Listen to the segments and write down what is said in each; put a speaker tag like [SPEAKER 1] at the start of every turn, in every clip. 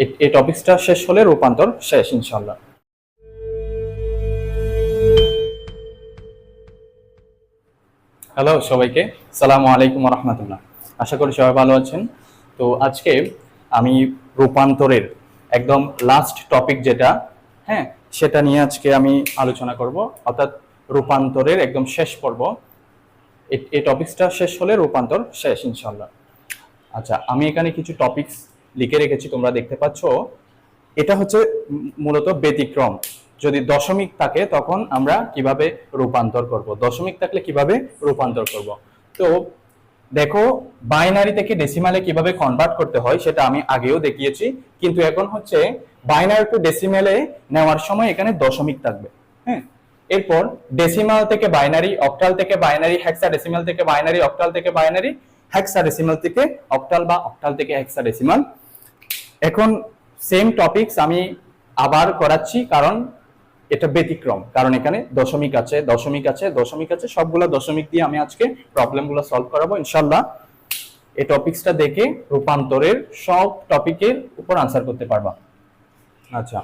[SPEAKER 1] এই টপিকসটা শেষ হলে রূপান্তর শেষ ইনশাআল্লাহ। হ্যালো সবাইকে, সালামু আলাইকুম রহমতুল্লাহ। আশা করি সবাই ভালো আছেন। তো আজকে আমি রূপান্তরের একদম লাস্ট টপিক যেটা, হ্যাঁ, সেটা নিয়ে আজকে আমি আলোচনা করব, অর্থাৎ রূপান্তরের একদম শেষ পর্ব। এই টপিকসটা শেষ হলে রূপান্তর শেষ ইনশাআল্লাহ। আচ্ছা, আমি এখানে কিছু টপিকস লিখে রেখেছি, তোমরা দেখতে পাচ্ছ। এটা হচ্ছে মূলত ব্যতিক্রম। যদি দশমিক থাকে তখন আমরা কিভাবে রূপান্তর করব, দশমিক থাকলে কিভাবে রূপান্তর করব। তো দেখো, বাইনারি থেকে ডেসিমালে কিভাবে কনভার্ট করতে হয় সেটা আমি আগেও দেখিয়েছি, কিন্তু এখন হচ্ছে বাইনারি টু ডেসিমালে নেওয়ার সময় এখানে দশমিক থাকবে। হ্যাঁ, এরপর ডেসিমাল থেকে বাইনারি, অক্টাল থেকে বাইনারি, হেক্সাডেসিমাল থেকে বাইনারি, অক্টাল থেকে বাইনারি, হেক্সাডেসিমাল থেকে অক্টাল বা অক্টাল থেকে হেক্সাডেসিমাল। এখন সেম টপিকস আমি আবার করাচ্ছি, কারণ এটা ব্যতিক্রম, কারণ এখানে দশমিক আছে, দশমিক আছে, দশমিক আছে, সবগুলো দশমিক দিয়ে আমি আজকে প্রবলেমগুলো সলভ করাবো ইনশাআল্লাহ। এই টপিকসটা দেখে রূপান্তরের সব টপিকের উপর আনসার করতে পারবা। আচ্ছা,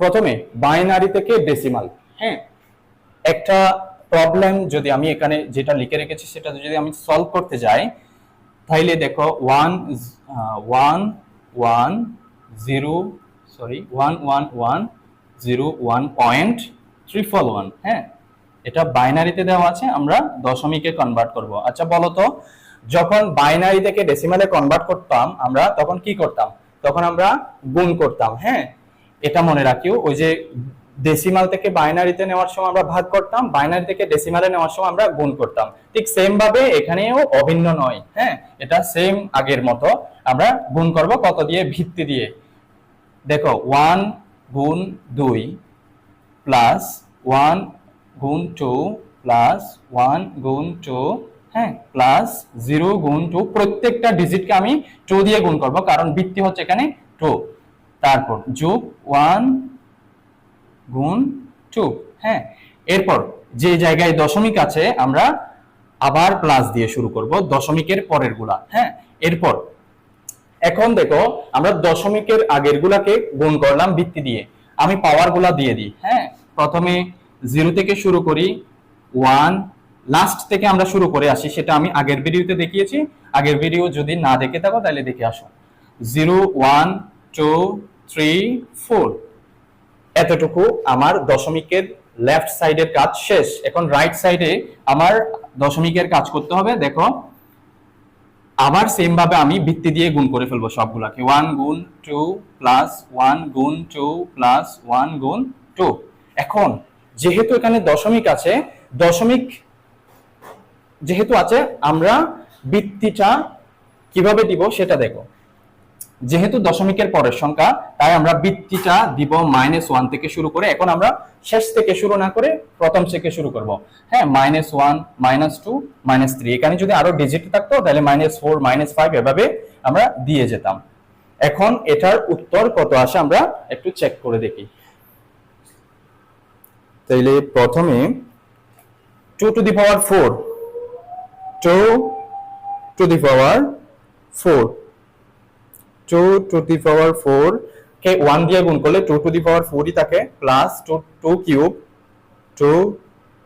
[SPEAKER 1] প্রথমে বাইনারি থেকে ডেসিমাল। হ্যাঁ, একটা প্রবলেম যদি আমি এখানে যেটা লিখে রেখেছি সেটা যদি আমি সলভ করতে যাই, তাইলে দেখো 11101.341, হ্যাঁ, এটা বাইনারিতে দেওয়া আছে, আমরা দশমিকে কনভার্ট করব। আচ্ছা বলো তো, যখন বাইনারি থেকে ডেসিমালে কনভার্ট করতাম আমরা, তখন কি করতাম? তখন আমরা গুণ করতাম। হ্যাঁ, এটা মনে রাখিও, ওই যে ডেসিমাল থেকে বাইনারিতে নেওয়ার সময় আমরা ভাগ করতাম, বাইনারি থেকে ডেসিমালে নেওয়ার সময় আমরা গুণ করতাম। ঠিক সেম ভাবে এখানেও অভিন্ন নয়। হ্যাঁ, এটা সেম আগের মতো, আমরা গুণ করব কত দিয়ে? ভিত্তি দিয়ে। দেখো 1 গুণ 2 প্লাস 1 গুণ 2 প্লাস 1 গুণ 2, হ্যাঁ, প্লাস 0 গুণ 2, প্রত্যেকটা ডিজিটকে আমি 2 দিয়ে গুণ করব, কারণ ভিত্তি হচ্ছে এখানে 2। তারপর যোগ 1 গুণ 2, হ্যাঁ, এরপর যে জায়গায় দশমিক আছে আমরা আবার প্লাস দিয়ে শুরু করব দশমিকের পরের গুলা। হ্যাঁ, এরপর এখন দেখো, আমরা দশমিকের আগের গুলাকে গুণ করলাম ভিত্তি দিয়ে, আমি পাওয়ার গুলা দিয়ে দিই। হ্যাঁ, প্রথমে 0 থেকে শুরু করি, 1, লাস্ট থেকে আমরা শুরু করে আসি, সেটা আমি আগের ভিডিওতে দেখিয়েছি। আগের ভিডিও যদি না দেখে থাকো তাহলে দেখে আসো। 0 1 2 3 4, এতটুকু আমার দশমিকের লেফট সাইডের কাজ শেষ। এখন রাইট সাইডে আমার দশমিকের কাজ করতে হবে। দেখো, আবার সেম ভাবে আমি ভিত্তি দিয়ে গুণ করে ফেলবো সবগুলাকে। 1 গুণ 2 প্লাস 1 গুণ 2 প্লাস 1 গুণ 2। এখন যেহেতু এখানে দশমিক আছে, দশমিক যেহেতু আছে, আমরা ভিত্তিটা কিভাবে দিব সেটা দেখো। যেহেতু দশমিকের পরের সংখ্যা, তাই আমরা ভিত্তিটা দিব -1 থেকে শুরু করে। এখন আমরা শেষ থেকে শুরু না করে প্রথম থেকে শুরু করব। হ্যাঁ, -1 -2 -3, এখানে যদি আরো ডিজিট থাকতো তাহলে -4 -5 এভাবে আমরা দিয়ে যেতাম। এখন এটার উত্তর কত আসে আমরা একটু চেক করে দেখি। তাইলে প্রথমে 2 to the power 4, 2 to the power 4, 2 to the power 4 কে 1 দিয়ে গুণ করলে 2 টু দি পাওয়ার 4 ই থাকে, প্লাস 2 কিউব, 2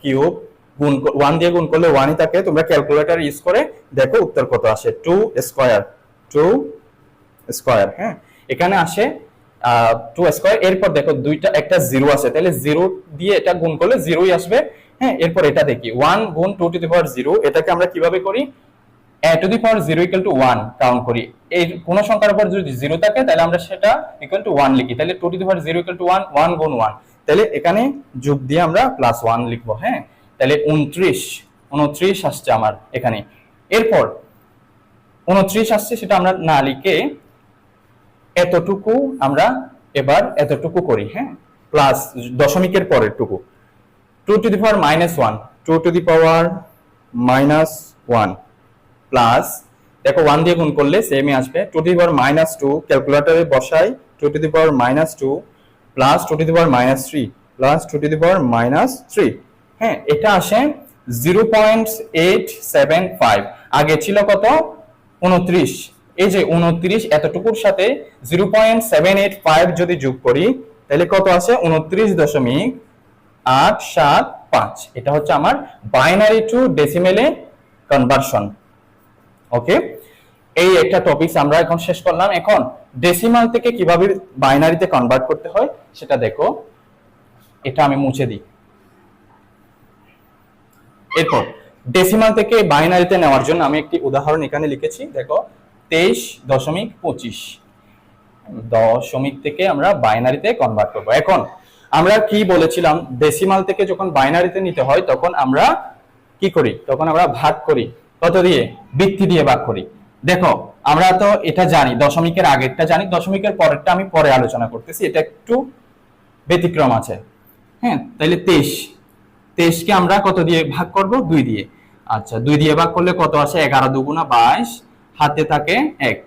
[SPEAKER 1] কিউব গুণ 1 দিয়ে গুণ করলে 1 ই থাকে। তোমরা ক্যালকুলেটর ইউজ করে দেখো উত্তর কত আসে। 2 স্কয়ার, 2 স্কয়ার, হ্যাঁ, এখানে আসে 2 স্কয়ার। এরপর দেখো দুইটা একটা 0 আছে, তাহলে 0 দিয়ে এটা গুণ করলে 0ই আসবে। হ্যাঁ, এরপর এটা দেখি 1 গুণ 2 টু দি পাওয়ার 0, এটাকে আমরা কিভাবে করি? a to the power 0 equal to 1 count করি। এই কোন সংখ্যার উপর যদি 0 থাকে তাহলে আমরা সেটা ইকুয়াল টু 1 লিখি। তাহলে 2 to the power 0 equal to 1, 1 গুণ 1, তাহলে এখানে যোগ দিয়ে আমরা প্লাস 1 লিখব। হ্যাঁ, তাহলে 29 আসছে আমার এখানে। এরপর 29 আসছে, সেটা আমরা না লিখে এতটুকু আমরা এবার এতটুকু করি। হ্যাঁ, প্লাস দশমিকের পরের টুকু 2 to the power -1, 2 to the power -1 plus, দেখো 1 দিয়ে গুণ করলে সেমই আসবে, 2 টু দি পাওয়ার -2, ক্যালকুলেটরে বসাই 2 to the power -2 plus 2 to the power -3 plus 2 to the power -3। হ্যাঁ, এটা আসে 0.875। আগে ছিল কত? 29, এই যে 29 এতটুকুর সাথে 0.785 যদি যোগ করি তাহলে কত আছে? 29.875। এটা হচ্ছে আমার বাইনারি টু ডেসিমেলে কনভার্সন। ওকে, এই একটা টপিকস আমরা এখন শেষ করলাম। এখন ডেসিমাল থেকে কিভাবে বাইনারিতে কনভার্ট করতে হয় সেটা দেখো। এটা আমি মুছে দিই। এরপর ডেসিমাল থেকে বাইনারিতে নেওয়ার জন্য আমি একটি উদাহরণ এখানে লিখেছি, দেখো 23.25 দশমিক থেকে আমরা বাইনারিতে কনভার্ট করব। এখন আমরা কি বলেছিলাম, ডেসিমাল থেকে যখন বাইনারিতে নিতে হয় তখন আমরা কি করি? তখন আমরা ভাগ করি কত দিয়ে? বৃত্তি দিয়ে ভাগ করি। দেখো আমরা তো এটা জানি, দশমিকের আগেরটা জানি, দশমিকের পরেরটা আমি পরে আলোচনা করতেছি, এটা একটু ব্যতিক্রম আছে। হ্যাঁ, তাহলে 23 কে আমরা কত দিয়ে ভাগ করব? 2 দিয়ে। আচ্ছা, 2 দিয়ে ভাগ করলে কত আসে? 11 দুগুণা 22, হাতে থাকে 1।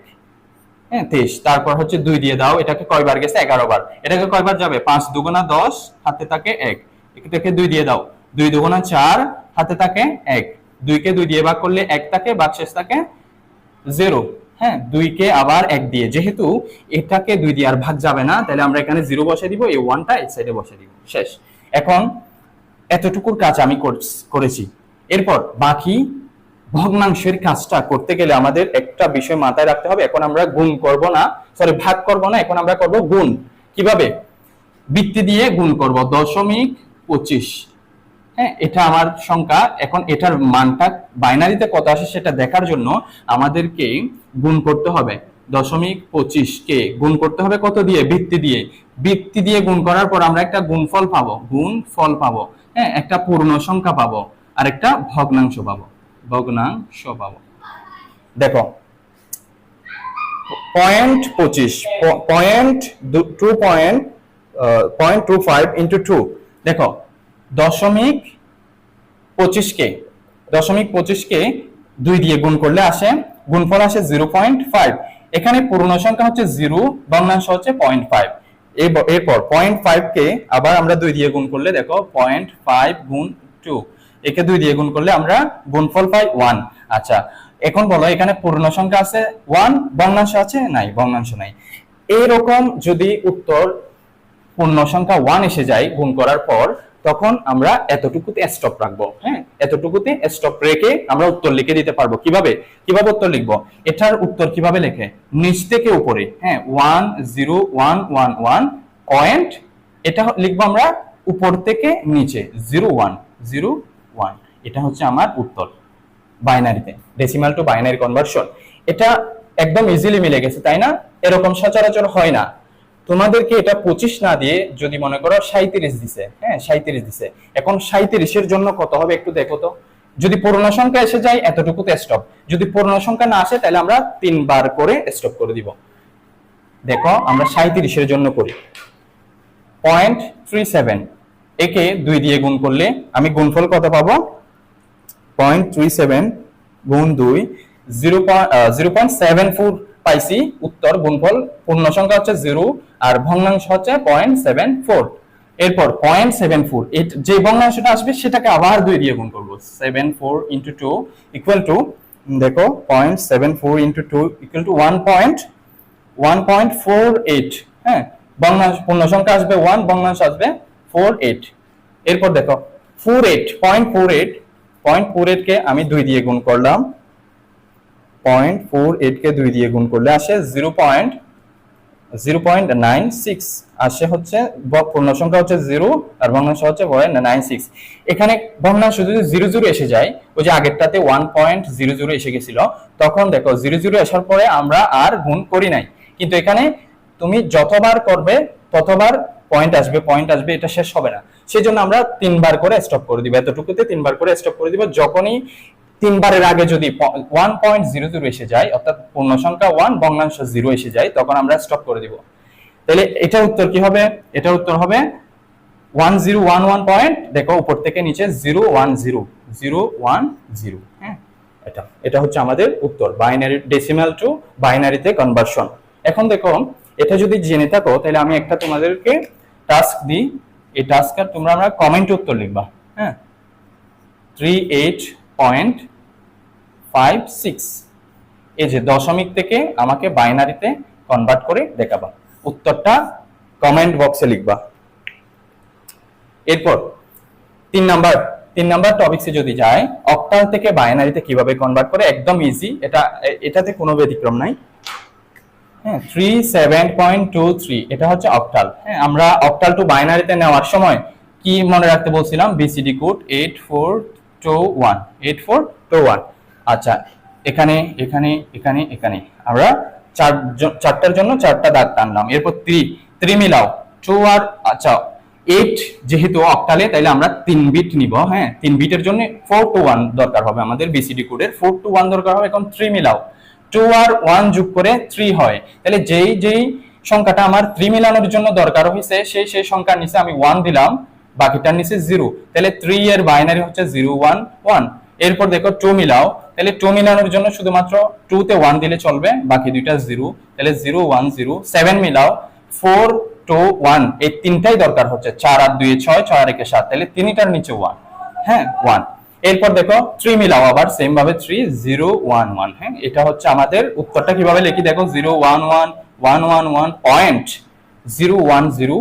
[SPEAKER 1] হ্যাঁ, 23। তারপর হচ্ছে 2 দিয়ে দাও, এটাকে কয়বার গেছে? 11 বার। এটাকে কয়বার যাবে? 5 দুগুণা 10, হাতে থাকে 1। এটাকে 2 দিয়ে দাও, 2 দুগুণা 4, হাতে থাকে 1। 2 কে 2 দিয়ে ভাগ করলে 1 থাকে, ভাগশেষ থাকে 0। হ্যাঁ, 2 কে আবার 1 দিয়ে, যেহেতু এটাকে 2 দিয়ে আর ভাগ যাবে না, তাহলে আমরা এখানে 0 বসিয়ে দিব, এই 1টা এই সাইডে বসিয়ে দিব, শেষ। এখন এতটুকুর কাজ আমি করেছি। এরপর বাকি ভগ্নাংশের কাজটা করতে গেলে আমাদের একটা বিষয় মাথায় রাখতে হবে। এখন আমরা গুণ করব না, সরি ভাগ করব না, এখন আমরা করব গুণ। কিভাবে? বৃত্তি দিয়ে গুণ করব। 0.25। হ্যাঁ, এটা আমার সংখ্যা। এখন এটার মানটা বাইনারিতে কত আসে সেটা দেখার জন্য আমাদেরকে গুণ করতে হবে। 0.25 কে গুণ করতে হবে কত দিয়ে? বৃত্তি দিয়ে। বৃত্তি দিয়ে গুণ করার পর আমরা একটা গুণফল পাবো, গুণফল পাবো। হ্যাঁ, একটা পূর্ণ সংখ্যা পাবো আর একটা ভগ্নাংশ পাবো, ভগ্নাংশ পাবো। দেখো 0.25 0.25 ইন্টু 2। দেখো 0.25 কে 2 দিয়ে গুণ করলে আসে, গুণফল আসে 0.5। এখানে পূর্ণ সংখ্যা হচ্ছে 0, ভগ্নাংশ হচ্ছে 0.5। এরপর 0.5 কে আবার আমরা 2 দিয়ে গুণ করলে দেখো 0.5 গুণ 2, একে 2 দিয়ে গুণ করলে আমরা গুণফল পাই 1। আচ্ছা, এখন বলো এখানে পূর্ণ সংখ্যা আছে 1, ভগ্নাংশ আছে? নাই, ভগ্নাংশ নাই। এইরকম যদি উত্তর পূর্ণ সংখ্যা 1 এসে যায় গুণ করার পর, তখন আমরা এতটুকুতে স্টপ রাখবো। হ্যাঁ, এতটুকুতে স্টপ রেখে আমরা উত্তর লিখে দিতে পারবো। কিভাবে কিভাবে উত্তর লিখবো? এটার উত্তর কিভাবে লেখে? নিচ থেকে উপরে। হ্যাঁ, 10111 পয়েন্ট, এটা লিখবো আমরা উপর থেকে নিচে 0101। এটা হচ্ছে আমার উত্তর বাইনারিতে, ডেসিমাল টু বাইনারি কনভার্সন। এটা একদম ইজিলি মিলে গেছে, তাই না? এরকম সচরাচর হয় না। তোমাদেরকে এটা 25 না দিয়ে যদি মনে করো 37 দিছে, হ্যাঁ 37 দিছে, এখন 37 এর জন্য কত হবে একটু দেখো তো। যদি পূর্ণ সংখ্যা এসে যায় এতটুকুতে স্টপ, যদি পূর্ণ সংখ্যা না আসে তাহলে আমরা 3 বার করে স্টপ করে দিব। দেখো আমরা 37 এর জন্য করি 0.37, একে 2 দিয়ে গুণ করলে আমি গুণফল কত পাবো? 0.37 গুণ 2, 0.74 পাইছি উত্তর। গুণফল পূর্ণ সংখ্যা হচ্ছে 0 আর ভগ্নাংশ হচ্ছে 0.74। এরপর 0.74 যে ভগ্নাংশটা আসবে সেটাকে আবার 2 দিয়ে গুণ করব। 74 ইন্টু 2 ইকুয়াল টু, দেখো 0.74 ইন্টু 2 ইকুয়াল টু 1.48। হ্যাঁ, ভগ্নাংশ পূর্ণ সংখ্যা আসবে 1, ভগ্নাংশ আসবে 48। এরপর দেখো 0.48 কে আমি 2 দিয়ে গুণ করলাম, 0.48 কে 2 দিয়ে গুণ করলে আসে 0.96 আসে, হচ্ছে পূর্ণ সংখ্যা হচ্ছে 0 আর ভগ্নাংশ হচ্ছে 0.96। এখানে ভগ্নাংশ যদি 00 এসে যায়, ওই যে আগেরটাতে 1.00 এসে গেছিল, তখন দেখো 00 আসার পরে আমরা আর গুণ করি নাই, কিন্তু এখানে তুমি যতবার করবে ততবার পয়েন্ট আসবে, এটা শেষ হবে না। সেজন্য আমরা 3 বার করে স্টপ করে দিব, এতটুকুতে 3 বার করে স্টপ করে দিব। যখনই 3 বারের আগে যদি 1.00 এসে যায়, অর্থাৎ পূর্ণ সংখ্যা 1 ভগ্নাংশ 0 এসে যায়, তখন আমরা স্টপ করে দিব। তাহলে এটা উত্তর কি হবে? এটা উত্তর হবে 1011 পয়েন্ট, দেখো উপর থেকে নিচে 010। হ্যাঁ, এটা হচ্ছে আমাদের উত্তর বাইনারি, ডেসিমাল টু বাইনারিতে কনভার্সন। এখন দেখো এটা যদি জেনে থাকো তাহলে আমি একটা তোমাদেরকে টাস্ক দিই, এই টাস্কটা তোমরা আমরা কমেন্টে উত্তর লিখবা। হ্যাঁ, 38.56 এই যে দশমিক থেকে আমাকে বাইনারিতে কনভার্ট করে দেখাবা। উত্তরটা কমেন্ট বক্সে লিখবা। এরপর তিন নাম্বার টপিকসে যদি যায়, অক্টাল থেকে বাইনারিতে কিভাবে কনভার্ট করে, একদম ইজি, এটাতে কোনো ব্যতিক্রম নাই। হ্যাঁ 37.23 এটা হচ্ছে অক্টাল। হ্যাঁ আমরা অক্টাল টু বাইনারিতে নেওয়ার সময় কি মনে রাখতে বলছিলাম, বিসিডি কোড 8421। আচ্ছা এখানে এখানে এখানে এখানে আমরা চারটার জন্য চারটা দাগ টানলাম। এরপর 3 মিলাও 2 আর আচ্ছা 8 যেহেতু অক্টালে, তাইলে আমরা 3 বিট নিব। হ্যাঁ 3 বিটের জন্য 4 to 1 দরকার হবে, আমাদের বিসিডি কোডের 4 to 1 দরকার হবে। এখন 3 মিলাও 2 আর 1 যোগ করে 3 হয়, তাহলে যেই সংখ্যাটা আমার 3 মিলানোর জন্য দরকার হয়েছে সেই সংখ্যার নিচে আমি 1 দিলাম, বাকিটার নিচে 0, তাহলে 3 এর বাইনারি হচ্ছে 0 1 1। এরপর দেখো 2 মিলাও, তাহলে 2 মিলানোর জন্য শুধুমাত্র 2 তে 1 দিলে চলবে, বাকি দুইটা 0, তাহলে 0 1 0। 7 মিলাও 4 2 1, এই তিনটাই দরকার হচ্ছে, 4 আর 2 6, 6 আর 1 7, তাহলে তিনটার নিচে 1। হ্যাঁ 1। এরপর দেখো 3 মিলাও আবার সেম ভাবে 3 0 1 1। হ্যাঁ এটা হচ্ছে আমাদের উত্তরটা। কিভাবে লিখি দেখো, 0 1 1 1 1 1 পয়েন্ট 0 1 0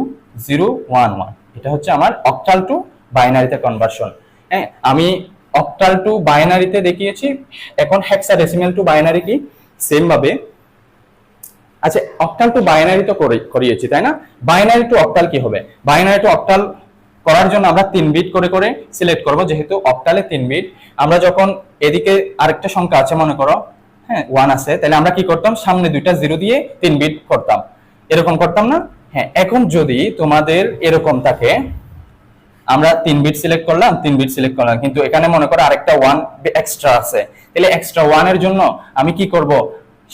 [SPEAKER 1] 0 1 1। এটা হচ্ছে আমার অক্টাল টু বাইনারিতে কনভার্সন। হ্যাঁ আমি অক্টাল টু বাইনারিতে দেখিয়েছি, এখন হেক্সাডেসিমাল টু বাইনারি কি সেম ভাবে। আচ্ছা অক্টাল টু বাইনারি তো করিয়েছি তাই না, বাইনারি টু অক্টাল কি হবে? বাইনারি টু অক্টাল করার জন্য আমরা 3 বিট করে করে সিলেক্ট করব, যেহেতু অক্টালে 3 বিট। আমরা যখন এদিকে আরেকটা সংখ্যা আছে মনে করো, হ্যাঁ 1 আছে, তাহলে আমরা কি করতাম, সামনে দুইটা 0 দিয়ে 3 বিট করতাম, এরকম করতাম না? হ্যাঁ এখন যদি তোমাদের এরকম থাকে, আমরা 3 বিট সিলেক্ট করলাম, 3 বিট সিলেক্ট করলাম, কিন্তু এখানে মনে করো আরেকটা 1 এক্সট্রা আছে, তাহলে এক্সট্রা 1 এর জন্য আমি কি করব,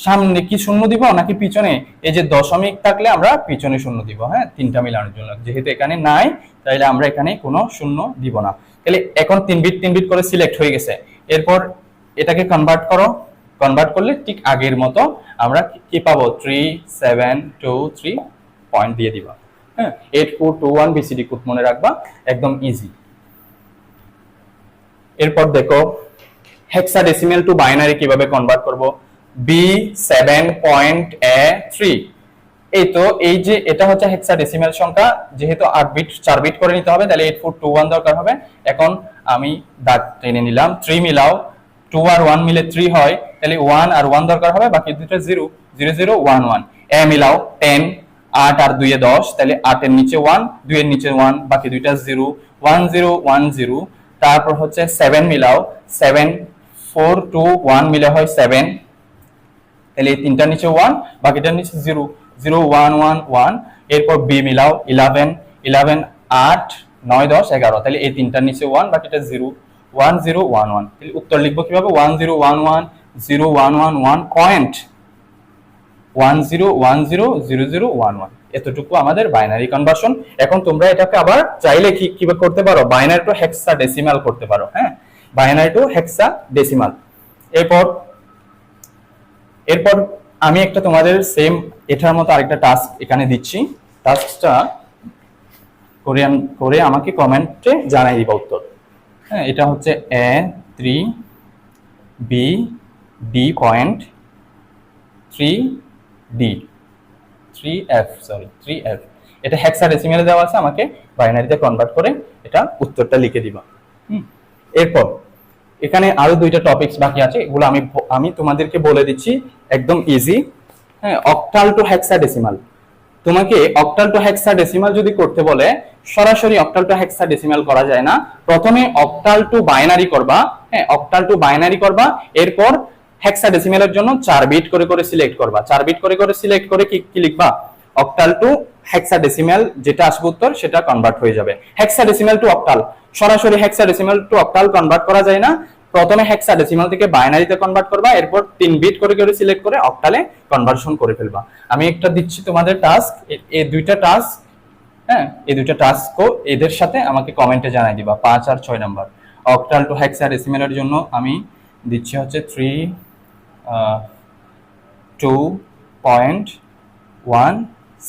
[SPEAKER 1] সামনে কি শূন্য দিব নাকি পিছনে? এই যে দশমিক থাকলে আমরা পিছনে শূন্য দিব। হ্যাঁ তিনটা মিলানোর জন্য, যেহেতু এখানে নাই তাহলে আমরা এখানে কোনো শূন্য দিব না। তাহলে এখন 3 বিট করে সিলেক্ট হয়ে গেছে। এরপর এটাকে কনভার্ট করো, কনভার্ট করলে ঠিক আগের মতো আমরা কি পাবো, 3 7 2 3 পয়েন্ট দিয়ে দিবা। হ্যাঁ 8421 বিসিডি কোড মনে রাখবা, একদম ইজি। এরপর দেখো হেক্সাডেসিমাল টু বাইনারি কিভাবে কনভার্ট করব, B7.A3। এই তো এই যে এটা হচ্ছে হেক্সাডেসিমাল সংখ্যা, যেহেতু 8 বিট 4 বিট করে নিতে হবে, তাহলে 8421 দরকার হবে। এখন আমি দাগ টেনে নিলাম, 3 মিলাও 2 আর 1 মিলে 3 হয়, তাহলে 1 আর 1 দরকার হবে, বাকি দুটো 0 0 0 1 1। এ মিলাও 10 8 আর 2 এ 10, তাহলে 8 এর নিচে 1 2 এর নিচে 1, বাকি দুইটা 0 1 0 1 0। তারপর হচ্ছে 7 মিলাও 7 4 2 1 মিলে হয় 7, তাহলে এই তিনটার নিচে 1, বাকিটার নিচে 0 0 1 1 1। এরপর বি মিলাও 11 11 8 9 10 11, তাহলে এই তিনটার নিচে 1, বাকিটা 0 1 0 1 1। তাহলে উত্তর লিখবো কিভাবে, 1 0 1 1 0 1 1 1 পয়েন্ট 1 0 1 0 0 0 1 1। এতটুকু আমাদের বাইনারি কনভার্সন। এখন তোমরা এটাকে আবার চাইলে কিভাবে করতে পারো, বাইনারি টু হেক্সাডেসিমাল করতে পারো। হ্যাঁ বাইনারি টু হেক্সাডেসিমাল। এরপর আমি একটা তোমাদের সেম এটার মতো আরেকটা টাস্ক এখানে দিচ্ছি, টাস্কটা করে আমাকে কমেন্টে জানাই দিবা উত্তর। হ্যাঁ এটা হচ্ছে A3 B D point 3D 3F sorry 3F। এটা হেক্সাডেসিমালে দেওয়া আছে, আমাকে বাইনারিতে কনভার্ট করে এটা উত্তরটা লিখে দিবা। এরপর এখানে আরো দুইটা টপিকস বাকি আছে, এগুলো আমি তোমাদেরকে বলে দিচ্ছি, একদম ইজি। হ্যাঁ অক্টাল টু হেক্সাডেসিমাল, তোমাকে অক্টাল টু হেক্সাডেসিমাল যদি করতে বলে, সরাসরি অক্টাল টু হেক্সাডেসিমাল করা যায় না, প্রথমে অক্টাল টু বাইনারি করবা। হ্যাঁ অক্টাল টু বাইনারি করবা, এরপর হেক্সাডেসিমালের জন্য 4 বিট করে করে সিলেক্ট করবা। 4 বিট করে করে সিলেক্ট করে কি লিখবা, অক্টাল টু হেক্সাডেসিমাল যেটা আসবে উত্তর সেটা কনভার্ট হয়ে যাবে। হেক্সাডেসিমাল টু অক্টাল, সরাসরি হেক্সাডেসিমাল টু অক্টাল কনভার্ট করা যায় না, প্রথমে হেক্সাডেসিমাল থেকে বাইনারিতে কনভার্ট করবা, এরপর 3 বিট করে করে সিলেক্ট করে অক্টালে কনভার্সন করে ফেলবা। আমি একটা দিচ্ছি তোমাদের টাস্ক, এই দুইটা টাস্ক, হ্যাঁ এই দুইটা টাস্কও এদের সাথে আমাকে কমেন্টে জানাই দিবা, 5 আর 6 নাম্বার। অক্টাল টু হেক্সাডেসিমালের জন্য আমি দিচ্ছি হচ্ছে 2.17,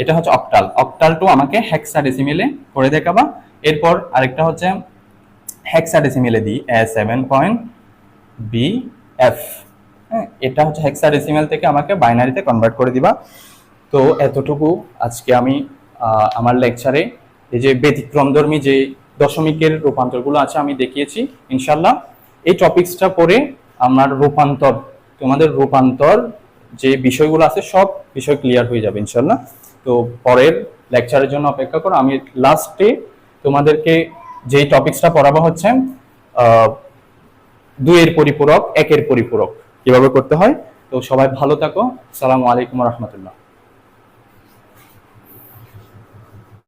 [SPEAKER 1] এটা হচ্ছে অক্টাল। অক্টাল টু আমাকে হেক্সাডেসিমালে করে দেখাবা। এরপর আরেকটা হচ্ছে হেক্সাডেসিমালে দিই A7.BF, হ্যাঁ, এটা হচ্ছে হেক্সাডেসিমাল থেকে আমাকে বাইনারিতে কনভার্ট করে দিবা। তো এতটুকু আজকে আমি আমার লেকচারে এই যে ব্যতিক্রমধর্মী যে দশমিকের রূপান্তরগুলো আছে আমি দেখিয়েছি। ইনশাল্লাহ এই টপিকসটা পরে আমার রূপান্তর, তোমাদের রূপান্তর যে বিষয়গুলো আছে সব বিষয় ক্লিয়ার হয়ে যাবে ইনশাল্লাহ। তো পরের লেকচারের জন্য অপেক্ষা করো। আমি লাস্টে তোমাদেরকে যেই টপিকসটা পড়াবো হচ্ছে দুইয়ের পরিপূরক, একের পরিপূরক কিভাবে করতে হয়। তো সবাই ভালো থাকো। আসসালামু আলাইকুম রহমতুল্লাহ।